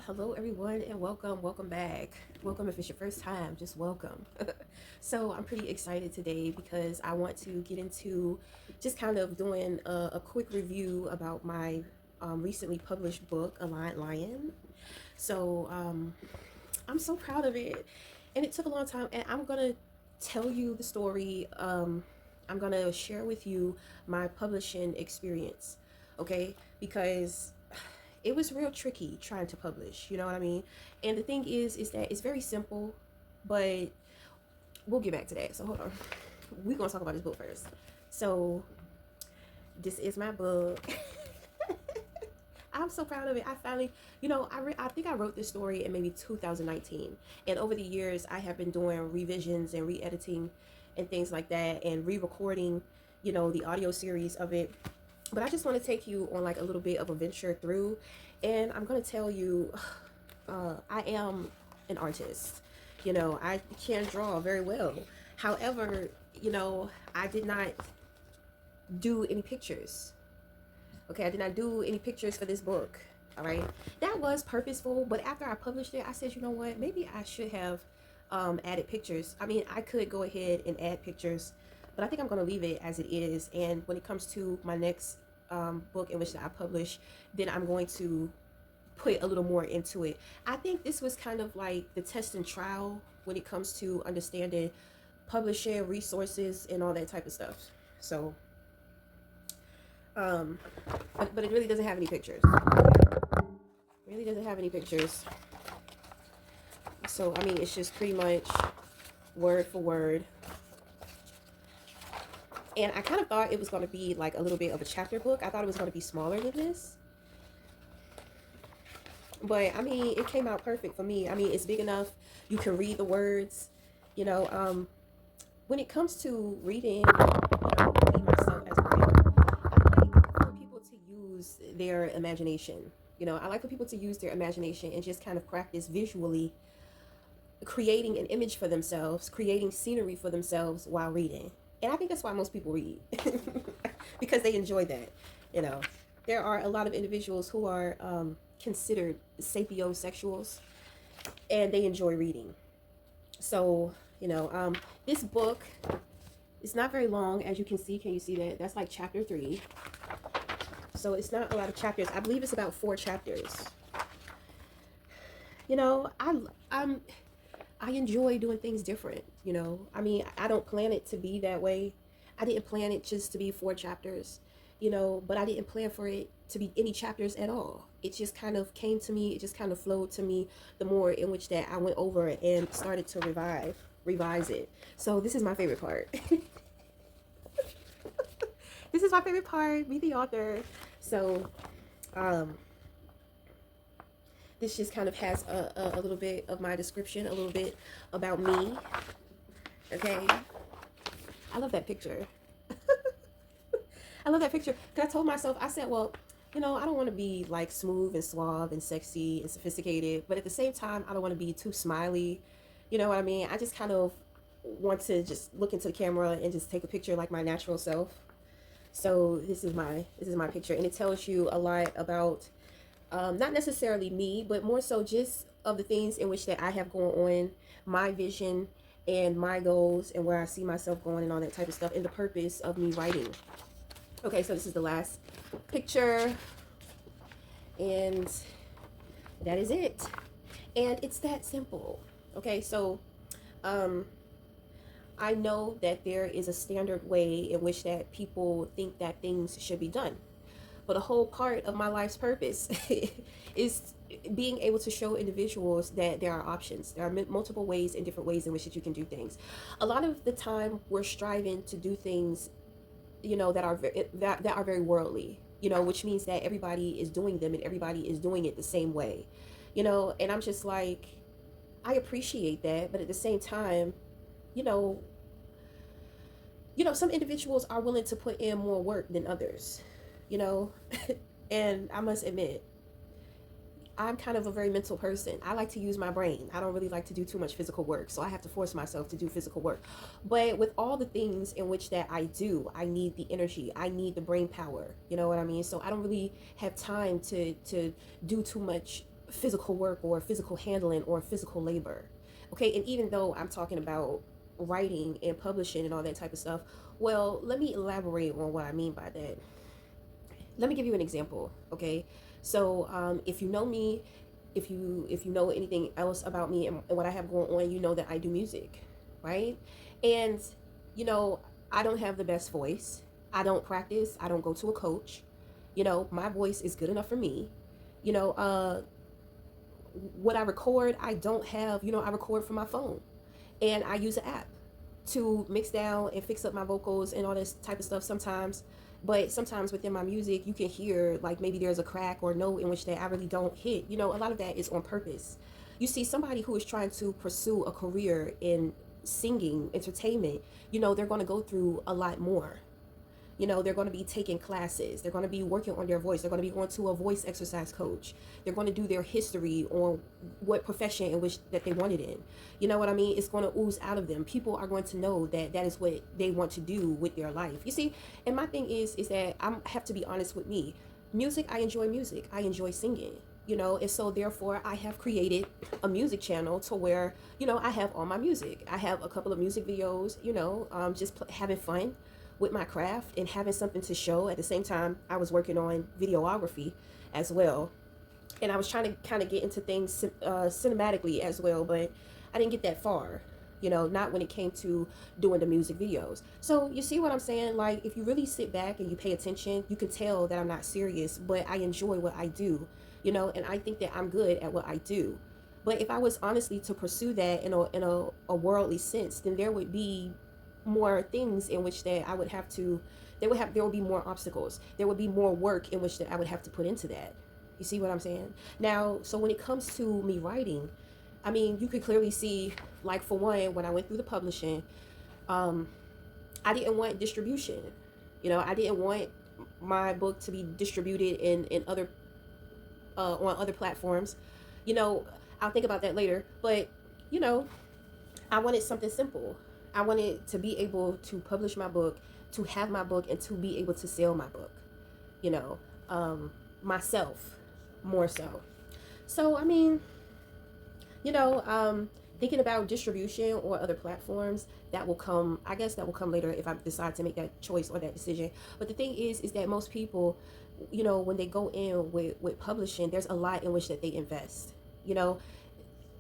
Hello everyone and welcome back. Welcome if it's your first time, just welcome. So I'm pretty excited today because I want to get into just kind of doing a quick review about my recently published book, Alliant Lion. So I'm so proud of it, and it took a long time, and I'm gonna tell you the story. I'm gonna share with you my publishing experience, okay? Because it was real tricky trying to publish, you know what I mean? And the thing is that it's very simple, but we'll get back to that. So hold on, we're gonna talk about this book first. So this is my book. I'm so proud of it. I finally, I think I wrote this story in maybe 2019, and over the years I have been doing revisions and re-editing and things like that, and re-recording, the audio series of it. But I just want to take you on like a little bit of a venture through, and I'm gonna tell you, I am an artist. I can draw very well. However, I did not do any pictures. Okay, I did not do any pictures for this book. All right, that was purposeful. But after I published it, I said, you know what? Maybe I should have added pictures. I mean, I could go ahead and add pictures, but I think I'm going to leave it as it is. And when it comes to my next book in which I publish, then I'm going to put a little more into it. I think this was kind of like the test and trial when it comes to understanding publishing resources and all that type of stuff. So um but it really doesn't have any pictures. It really doesn't have any pictures. So I mean, it's just pretty much word for word. And I kind of thought it was going to be like a little bit of a chapter book. I thought it was going to be smaller than this, but I mean, it came out perfect for me. I mean, it's big enough you can read the words. you know um when it comes to reading, me myself as a writer, I like for people to use their imagination. I like for people to use their imagination and just kind of practice visually creating an image for themselves, creating scenery for themselves while reading. And I think that's why most people read, because they enjoy that. You know, there are a lot of individuals who are considered sapiosexuals, and they enjoy reading. So, this book is not very long, as you can see. Can you see that? That's like chapter 3. So it's not a lot of chapters. I believe it's about 4 chapters. You know, I I'm I enjoy doing things different. I mean, I don't plan it to be that way. I didn't plan it just to be 4 chapters, but I didn't plan for it to be any chapters at all. It just kind of came to me. It just kind of flowed to me the more in which that I went over it and started to revise it. So this is my favorite part. This is my favorite part, be the author. So, um, this just kind of has a little bit of my description, a little bit about me. Okay, I love that picture. I love that picture. Because I told myself, I said, well, I don't want to be like smooth and suave and sexy and sophisticated, but at the same time, I don't want to be too smiley. You know what I mean? I just kind of want to just look into the camera and just take a picture like my natural self. So this is my picture, and it tells you a lot about not necessarily me, but more so just of the things in which that I have going on, my vision and my goals, and where I see myself going, and all that type of stuff, and the purpose of me writing. Okay, so this is the last picture, and that is it. And it's that simple. Okay, so um, I know that there is a standard way in which that people think that things should be done. But a whole part of my life's purpose is being able to show individuals that there are options. There are multiple ways and different ways in which that you can do things. A lot of the time, we're striving to do things, that are very worldly. Which means that everybody is doing them and everybody is doing it the same way. And I'm just like, I appreciate that, but at the same time, you know, some individuals are willing to put in more work than others. You know, and I must admit, I'm kind of a very mental person. I like to use my brain. I don't really like to do too much physical work, so I have to force myself to do physical work. But with all the things in which that I do, I need the energy. I need the brain power. You know what I mean? So I don't really have time to do too much physical work or physical handling or physical labor. Okay, and even though I'm talking about writing and publishing and all that type of stuff, well, let me elaborate on what I mean by that. Let me give you an example. Okay, so if you know me, if you know anything else about me and what I have going on, you know that I do music, right? And you know, I don't have the best voice. I don't practice. I don't go to a coach. You know, my voice is good enough for me. You know, what I record, I don't have, you know, I record from my phone and I use an app to mix down and fix up my vocals and all this type of stuff sometimes. But sometimes within my music, you can hear like maybe there's a crack or note in which that I really don't hit. You know, a lot of that is on purpose. You see, somebody who is trying to pursue a career in singing, entertainment, you know, they're going to go through a lot more. You know, they're going to be taking classes. They're going to be working on their voice. They're going to be going to a voice exercise coach. They're going to do their history on what profession in which that they wanted in. You know what I mean? It's going to ooze out of them. People are going to know that that is what they want to do with their life. You see, and my thing is that I have to be honest with me. Music, I enjoy music. I enjoy singing. You know, and so therefore I have created a music channel to where, you know, I have all my music. I have a couple of music videos, you know, just having fun with my craft and having something to show. At the same time, I was working on videography as well, and I was trying to kind of get into things cinematically as well, but I didn't get that far, you know, not when it came to doing the music videos. So you see what I'm saying? Like, if you really sit back and you pay attention, you can tell that I'm not serious, but I enjoy what I do, you know, and I think that I'm good at what I do. But if I was honestly to pursue that in a worldly sense, then there would be more things in which that I would have to, there would be more obstacles. There would be more work in which that I would have to put into that. You see what I'm saying? Now, so when it comes to me writing, I mean, you could clearly see, like, for one, when I went through the publishing, I didn't want distribution. You know, I didn't want my book to be distributed in other on other platforms. You know, I'll think about that later. But, you know, I wanted something simple. I wanted to be able to publish my book, to have my book, and to be able to sell my book, you know, myself more so. So, I mean, you know, thinking about distribution or other platforms, that will come, I guess that will come later if I decide to make that choice or that decision. But the thing is that most people, you know, when they go in with publishing, there's a lot in which that they invest, you know,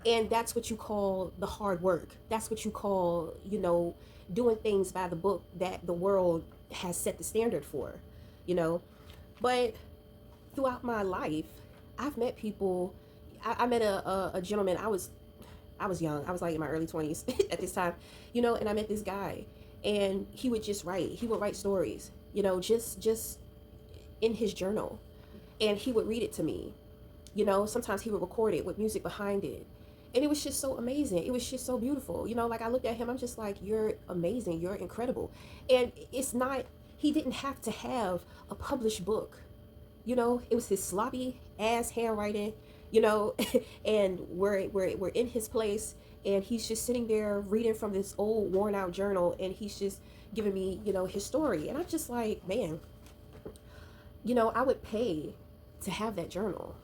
and that's what you call the hard work. That's what you call, you know, doing things by the book that the world has set the standard for, you know. But throughout my life, I've met people. I met a gentleman. I was young. I was like in my early 20s at this time, you know, and I met this guy, and he would just write. He would write stories, you know, just in his journal, and he would read it to me. You know, sometimes he would record it with music behind it. And it was just so amazing. It was just so beautiful. You know, like, I looked at him, I'm just like, you're amazing. You're incredible. And it's not, he didn't have to have a published book. You know, it was his sloppy ass handwriting, you know, and we're in his place, and he's just sitting there reading from this old worn out journal, and he's just giving me, you know, his story. And I'm just like, man, you know, I would pay to have that journal.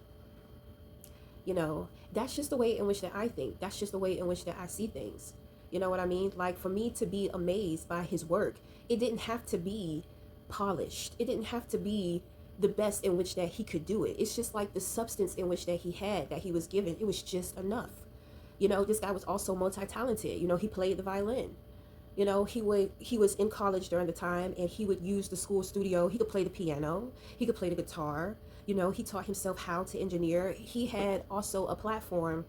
You know, that's just the way in which that I think. That's just the way in which that I see things. You know what I mean? Like, for me to be amazed by his work, it didn't have to be polished. It didn't have to be the best in which that he could do it. It's just like the substance in which that he had, that he was given. It was just enough. You know, this guy was also multi-talented. You know, he played the violin. You know, he was in college during the time, and he would use the school studio. He could play the piano. He could play the guitar. You know, he taught himself how to engineer. He had also a platform,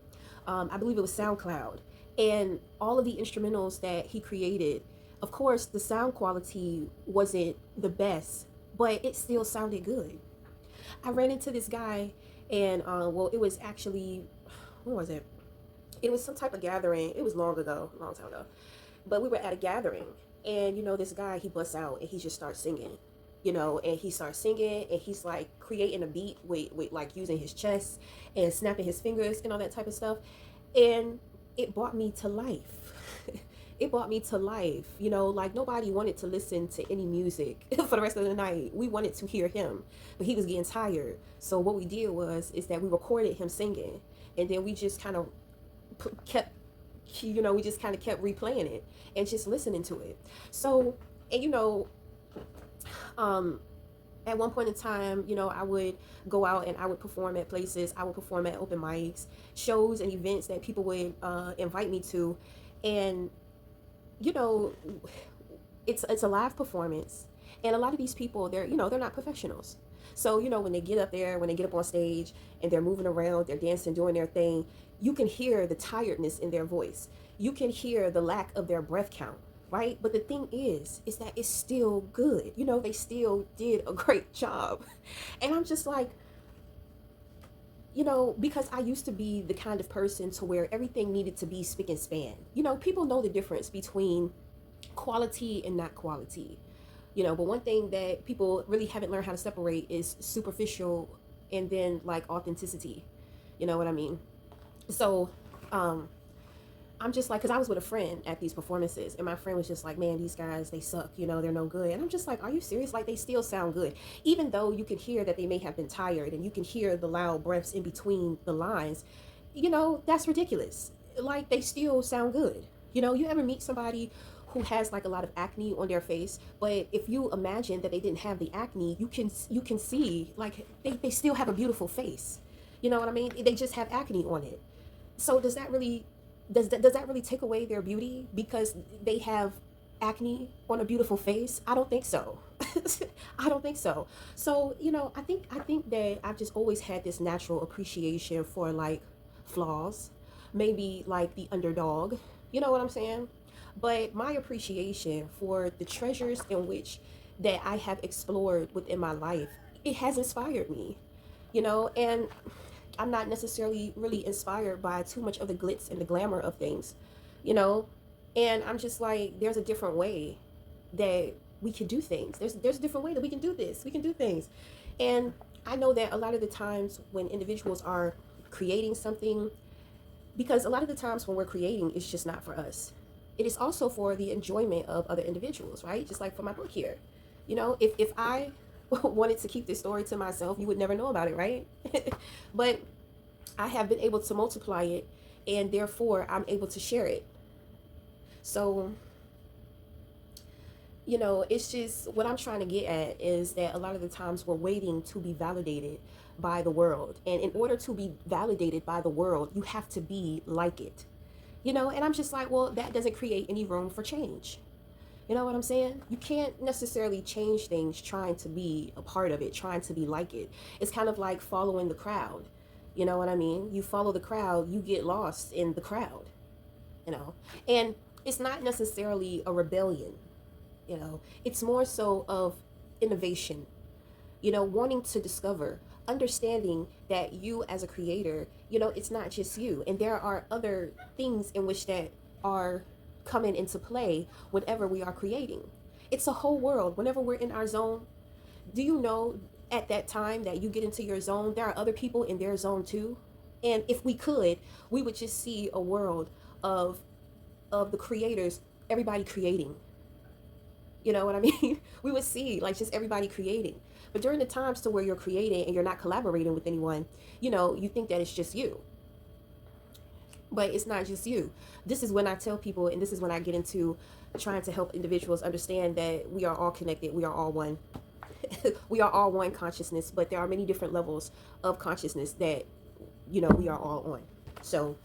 I believe it was SoundCloud, and all of the instrumentals that he created. Of course, the sound quality wasn't the best, but it still sounded good. I ran into this guy, and well, it was actually, what was it? It was some type of gathering. It was long ago, a long time ago. But we were at a gathering, and, you know, this guy, he busts out and he just starts singing, you know, and he starts singing, and he's like creating a beat with like using his chest and snapping his fingers and all that type of stuff. And it brought me to life. it brought me to life. You know, like nobody wanted to listen to any music for the rest of the night. We wanted to hear him, but he was getting tired. So what we did was is that we recorded him singing, and then we just kind of kept, you know, we just kind of kept replaying it and just listening to it. So, and you know, um, at one point in time, you know, I would go out and I would perform at places. I would perform at open mics, shows, and events that people would invite me to, and you know, it's a live performance, and a lot of these people, they're, you know, they're not professionals. So you know, when they get up there, when they get up on stage and they're moving around, they're dancing, doing their thing, you can hear the tiredness in their voice. You can hear the lack of their breath count, right? But the thing is that it's still good. You know, they still did a great job. And I'm just like, you know, because I used to be the kind of person to where everything needed to be spick and span. You know, people know the difference between quality and not quality. You know, but one thing that people really haven't learned how to separate is superficial and then like authenticity. You know what I mean? So, um, I'm just like, because I was with a friend at these performances, and my friend was just like, man, these guys, they suck, you know, they're no good. And I'm just like, are you serious? Like, they still sound good. Even though you can hear that they may have been tired and you can hear the loud breaths in between the lines, you know, that's ridiculous. Like, they still sound good. You know, you ever meet somebody who has like a lot of acne on their face, but if you imagine that they didn't have the acne, you can see like they still have a beautiful face. You know what I mean? They just have acne on it. So does that really take away their beauty because they have acne on a beautiful face? I don't think so. I don't think so. So, you know, I think that I've just always had this natural appreciation for like flaws, maybe like the underdog. You know what I'm saying? But my appreciation for the treasures in which that I have explored within my life, it has inspired me. You know, and I'm not necessarily really inspired by too much of the glitz and the glamour of things, you know? And I'm just like, there's a different way that we can do things. There's a different way that we can do this. We can do things. And I know that a lot of the times when individuals are creating something, because a lot of the times when we're creating, it's just not for us. It is also for the enjoyment of other individuals, right? Just like for my book here. You know, if I wanted to keep this story to myself, you would never know about it, right? But I have been able to multiply it, and therefore I'm able to share it. So, you know, it's just what I'm trying to get at is that a lot of the times we're waiting to be validated by the world. And in order to be validated by the world, you have to be like it. You know, and I'm just like, well, that doesn't create any room for change. You know what I'm saying? You can't necessarily change things trying to be a part of it, trying to be like it. It's kind of like following the crowd. You know what I mean? You follow the crowd, you get lost in the crowd, you know? And it's not necessarily a rebellion, you know? It's more so of innovation, you know, wanting to discover, understanding that you as a creator, you know, it's not just you. And there are other things in which that are coming into play whenever we are creating. It's a whole world. Whenever we're in our zone, do you know at that time that you get into your zone, there are other people in their zone too? And if we could, we would just see a world of the creators, everybody creating. You know what I mean? We would see like just everybody creating. But during the times to where you're creating and you're not collaborating with anyone, you know, you think that it's just you. But it's not just you. This is when I tell people, and this is when I get into trying to help individuals understand that we are all connected, we are all one. We are all one consciousness, but there are many different levels of consciousness that, you know, we are all on. So